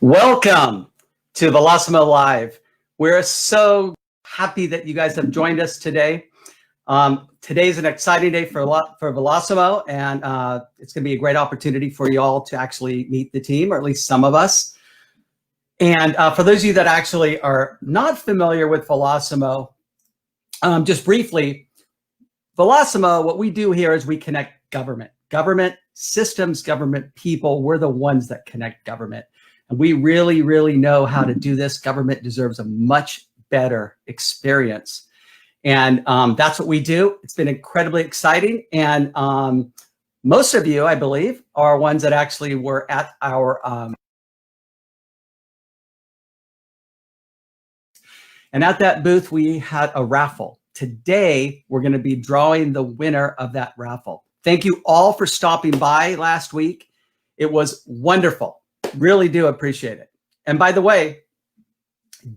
Welcome to Velosimo Live. We're so happy that you guys have joined us today. Today's an exciting day for Velosimo, and it's going to be a great opportunity for you all to actually meet the team, or at least some of us. And for those of you that actually are not familiar with Velosimo, just briefly, Velosimo, what we do here is we connect government systems, government people. We're the ones that connect government. And we really, really know how to do this. Government deserves a much better experience. And that's what we do. It's been incredibly exciting. And most of you, I believe, are ones that actually were at our and at that booth, we had a raffle. Today, we're going to be drawing the winner of that raffle. Thank you all for stopping by last week. It was wonderful. Really do appreciate it. And by the way,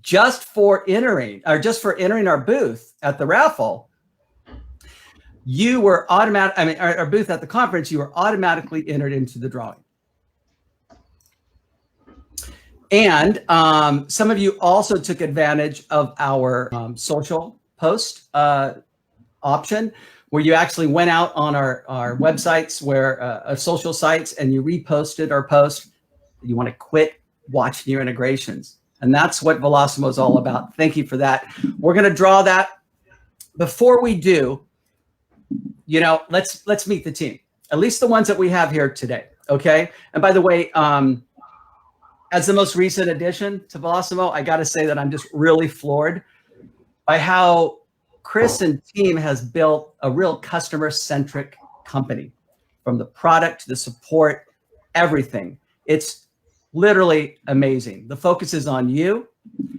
just for entering our booth at the raffle, you were our booth at the conference, you were automatically entered into the drawing. And some of you also took advantage of our social post option, where you actually went out on our websites, our social sites, and you reposted our post. You want to quit watching your integrations. And that's what Velosimo is all about. Thank you for that. We're going to draw that. Before we do, let's meet the team, at least the ones that we have here today. Okay. And by the way, as the most recent addition to Velosimo, I got to say that I'm just really floored by how Chris and team has built a real customer-centric company, from the product to the support, everything. It's literally amazing. The focus is on you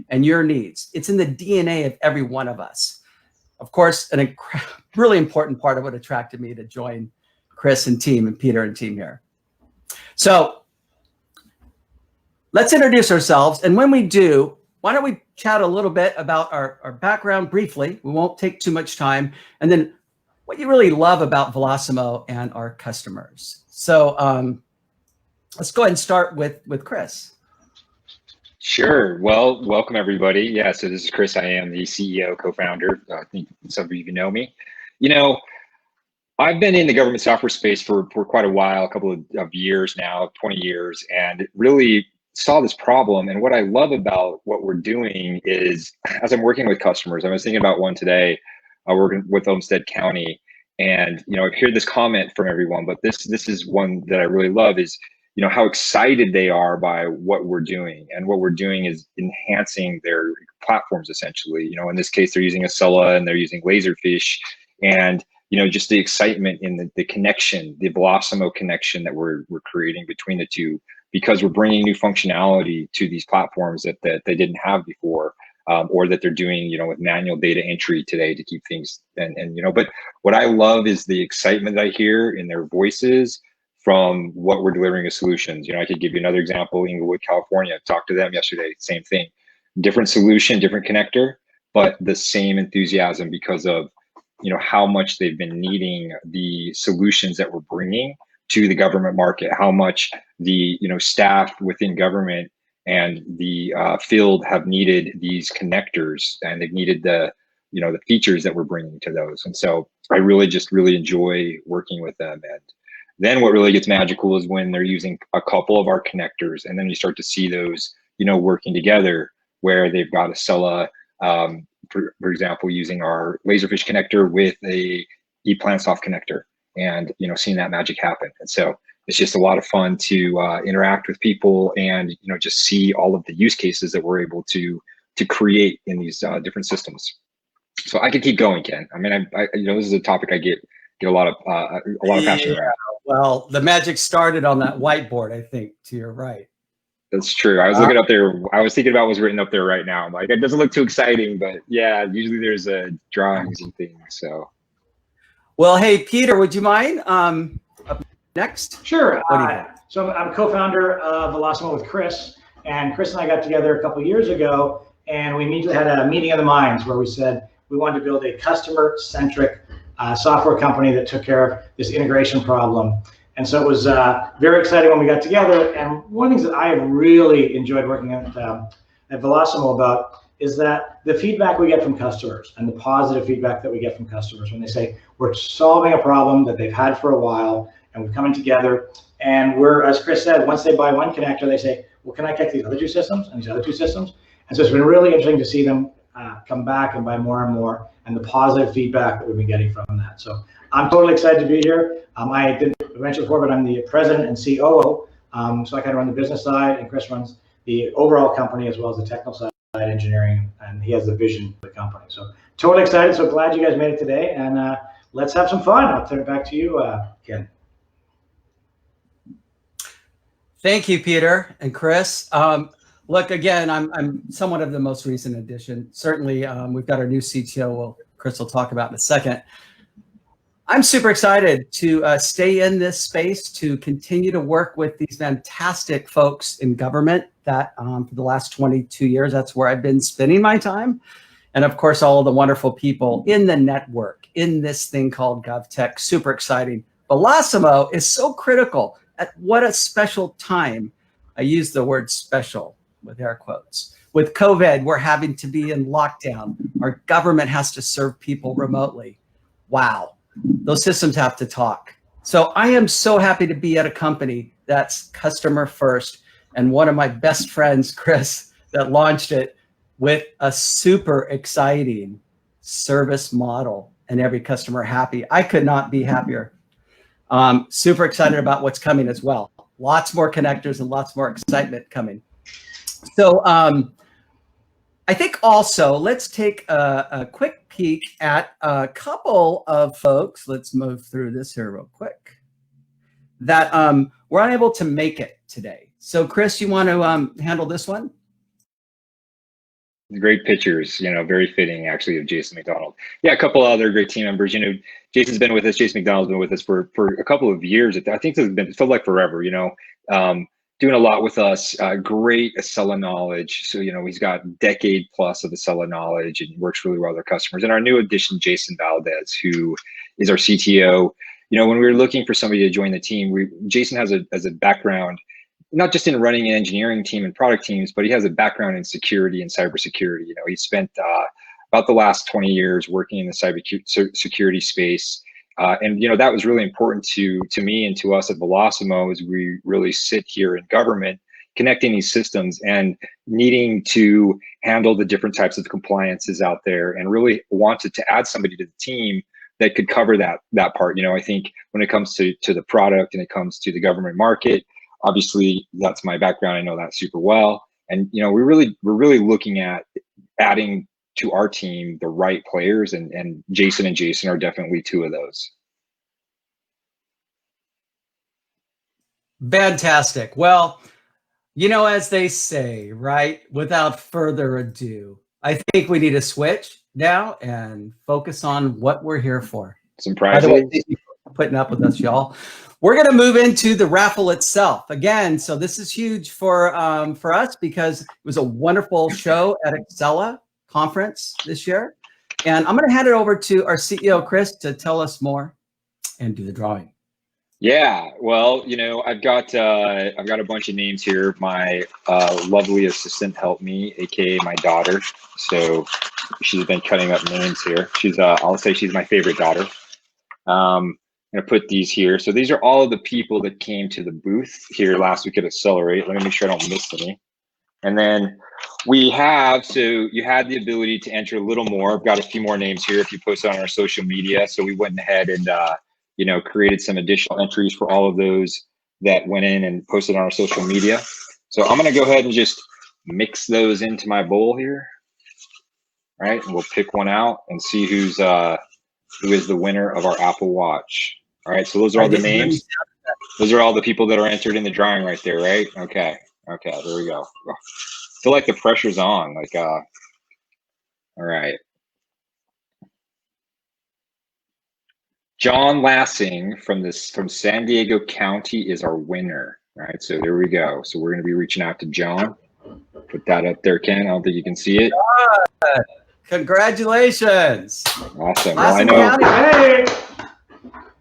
and your needs. It's in the DNA of every one of us. Of course, really important part of what attracted me to join Chris and team and Peter and team here. So let's introduce ourselves. And when we do, why don't we chat a little bit about our background briefly. We won't take too much time. And then what you really love about Velosimo and our customers. So let's go ahead and start with Chris. Sure. Well, welcome everybody. Yeah, so this is Chris. I am the CEO, co-founder. I think some of you know me. I've been in the government software space for quite a while, a couple of years now, 20 years, and really saw this problem. And what I love about what we're doing is, as I'm working with customers, I was thinking about one today, working with Olmsted County, and I've heard this comment from everyone, but this is one that I really love, is how excited they are by what we're doing. And what we're doing is enhancing their platforms, essentially. In this case, they're using Acela and they're using Laserfish, and just the excitement in the connection, the Velosimo connection that we're creating between the two, because we're bringing new functionality to these platforms that they didn't have before, or that they're doing, with manual data entry today to keep things. But what I love is the excitement that I hear in their voices from what we're delivering as solutions. I could give you another example. Inglewood, California. I talked to them yesterday. Same thing, different solution, different connector, but the same enthusiasm because of how much they've been needing the solutions that we're bringing to the government market, how much the staff within government and the field have needed these connectors, and they've needed the the features that we're bringing to those. And so I really enjoy working with them. And then what really gets magical is when they're using a couple of our connectors, and then you start to see those working together, where they've got Acela, for example, using our Laserfish connector with a ePlansoft connector, and seeing that magic happen. And so it's just a lot of fun to interact with people and just see all of the use cases that we're able to create in these different systems. So I could keep going, Ken. I mean, I this is a topic I get a lot of passion around. Well, the magic started on that whiteboard, I think, to your right. That's true. I was looking up there. I was thinking about what's written up there right now. I'm like, it doesn't look too exciting, but yeah, usually there's drawings and things. So, well, hey, Peter, would you mind up next? Sure. So I'm a co-founder of Velosimo with Chris, and Chris and I got together a couple of years ago, and we immediately had a meeting of the minds where we said we wanted to build a customer-centric software company that took care of this integration problem. And so it was very exciting when we got together. And one of the things that I have really enjoyed working at Velosimo about is that the feedback we get from customers and the positive feedback that we get from customers when they say we're solving a problem that they've had for a while and we're coming together, and we're, as Chris said, once they buy one connector, they say, well, can I connect these other two systems and these other two systems? And so it's been really interesting to see them come back and buy more and more, and the positive feedback that we've been getting from that. So I'm totally excited to be here. I didn't mention before, but I'm the president and COO, so I kind of run the business side, and Chris runs the overall company as well as the technical side, engineering, and he has the vision for the company. So totally excited. So glad you guys made it today, and let's have some fun. I'll turn it back to you, Ken. Thank you, Peter and Chris. Look, again, I'm somewhat of the most recent addition. Certainly, we've got our new CTO, Chris will talk about in a second. I'm super excited to stay in this space, to continue to work with these fantastic folks in government that for the last 22 years, that's where I've been spending my time. And of course, all of the wonderful people in the network, in this thing called GovTech, super exciting. Velosimo is so critical. At what a special time. I use the word special with air quotes. With COVID, we're having to be in lockdown. Our government has to serve people remotely. Wow. Those systems have to talk. So I am so happy to be at a company that's customer first, and one of my best friends, Chris, that launched it with a super exciting service model and every customer happy. I could not be happier. Super excited about what's coming as well. Lots more connectors and lots more excitement coming. So I think also let's take a quick peek at a couple of folks. Let's move through this here real quick. That were unable to make it today. So Chris, you want to handle this one? Great pictures, very fitting actually of Jason McDonald. Yeah, a couple other great team members. Jason's been with us. Jason McDonald's been with us for a couple of years. I think it felt like forever. Doing a lot with us. Great Acela knowledge. So he's got a decade plus of Acela knowledge and works really well with our customers. And our new addition, Jason Valdez, who is our CTO. When we were looking for somebody to join the team, Jason has a background not just in running an engineering team and product teams, but he has a background in security and cybersecurity. He spent about the last 20 years working in the cybersecurity space. And that was really important to me and to us at Velosimo, as we really sit here in government, connecting these systems and needing to handle the different types of compliances out there, and really wanted to add somebody to the team that could cover that part. I think when it comes to the product and it comes to the government market, obviously that's my background. I know that super well. And we're really looking at adding to our team the right players, and Jason are definitely two of those. Fantastic. Well, as they say, right, without further ado, I think we need to switch now and focus on what we're here for. Some prizes. By the way, thank you for putting up with us, y'all. We're going to move into the raffle itself again. So this is huge for us, because it was a wonderful show at Acela conference this year. And I'm going to hand it over to our CEO, Chris, to tell us more and do the drawing. Yeah, well, I've got a bunch of names here. My lovely assistant helped me, aka my daughter. So she's been cutting up names here. I'll say she's my favorite daughter. I'm gonna put these here. So these are all of the people that came to the booth here last week at Accelerate. Let me make sure I don't miss any. And then we have, so you had the ability to enter a little more. I've got a few more names here if you post on our social media. So we went ahead and created some additional entries for all of those that went in and posted on our social media. So I'm gonna go ahead and just mix those into my bowl here. All right, and we'll pick one out and see who is the winner of our Apple Watch. All right, so those are all the names. Those are all the people that are entered in the drawing right there, right? Okay, there we go. I feel like the pressure's on. All right. John Lassing from San Diego County is our winner. All right, so there we go. So we're going to be reaching out to John. Put that up there, Ken. I don't think you can see it. Congratulations. Awesome. Well, I know. Hey.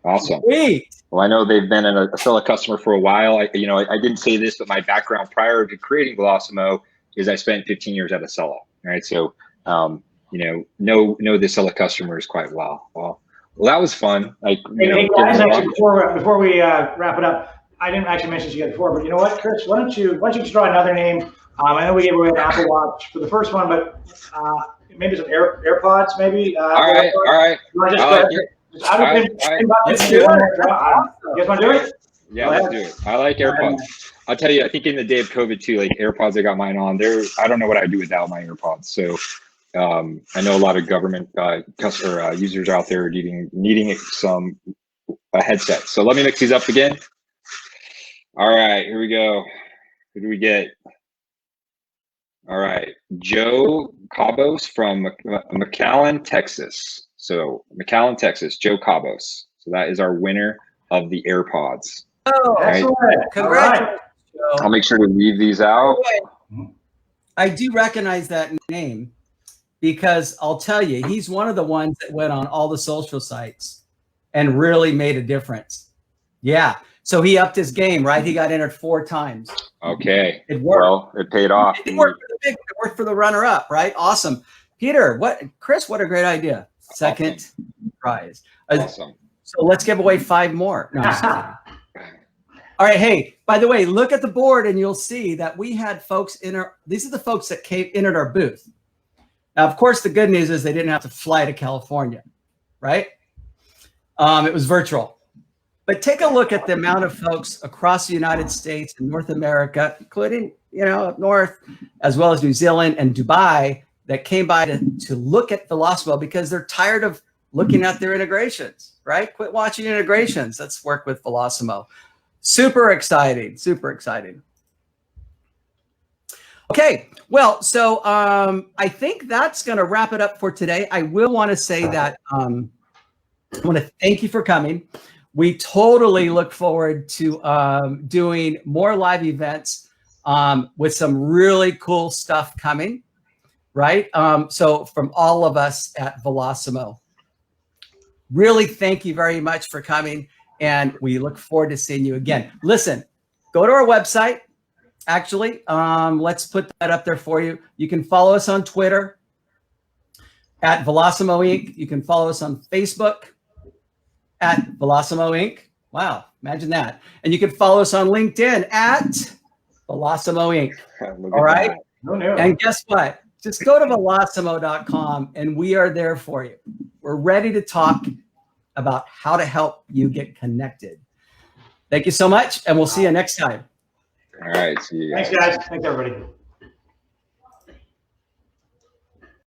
Awesome. Sweet. Well, I know they've been a fellow customer for a while. I didn't say this, but my background prior to creating Velosimo is I spent 15 years at Acela, right? So, know the Acela customers quite well. Well, that was fun. Like, Hey guys, actually, before we wrap it up, I didn't actually mention to you before, but you know what, Chris? Why don't you just draw another name? I know we gave away an Apple Watch for the first one, but maybe some AirPods, maybe. All right. Let's do it. You guys want to do it? Yeah, let's do it. I like AirPods. I'll tell you, I think in the day of COVID too, like AirPods, I got mine on there. I don't know what I'd do without my AirPods. So I know a lot of government customer users out there needing a headset. So let me mix these up again. All right, here we go. Who do we get? All right, Joe Cabos from McAllen, Texas. So McAllen, Texas, Joe Cabos. So that is our winner of the AirPods. Oh, excellent! Congratulations. Right. I'll make sure to leave these out. I do recognize that name because I'll tell you, he's one of the ones that went on all the social sites and really made a difference. Yeah. So he upped his game, right? He got entered 4 times. Okay. It worked. Well, it paid off. It worked for the runner-up, right? Awesome. Peter, Chris, what a great idea. Second prize. Awesome. So let's give away 5 more. No, all right. Hey, by the way, look at the board and you'll see that we had folks these are the folks that entered our booth. Now, of course, the good news is they didn't have to fly to California, right? It was virtual. But take a look at the amount of folks across the United States and North America, including, up north, as well as New Zealand and Dubai, that came by to look at Velosimo because they're tired of looking at their integrations, right? Quit watching integrations. Let's work with Velosimo. Super exciting, super exciting. Okay, well, so I think that's going to wrap it up for today. I will want to say that I want to thank you for coming. We totally look forward to doing more live events with some really cool stuff coming, right? So from all of us at Velosimo, really thank you very much for coming, and we look forward to seeing you again. Listen, go to our website. Actually, let's put that up there for you. You can follow us on Twitter at Velosimo Inc. You can follow us on Facebook at Velosimo Inc. Wow, imagine that. And you can follow us on LinkedIn at Velosimo Inc. All right? No. And guess what? Just go to velosimo.com and we are there for you. We're ready to talk about how to help you get connected. Thank you so much, and we'll see you next time. All right, see you guys. Thanks, guys. Thanks, everybody.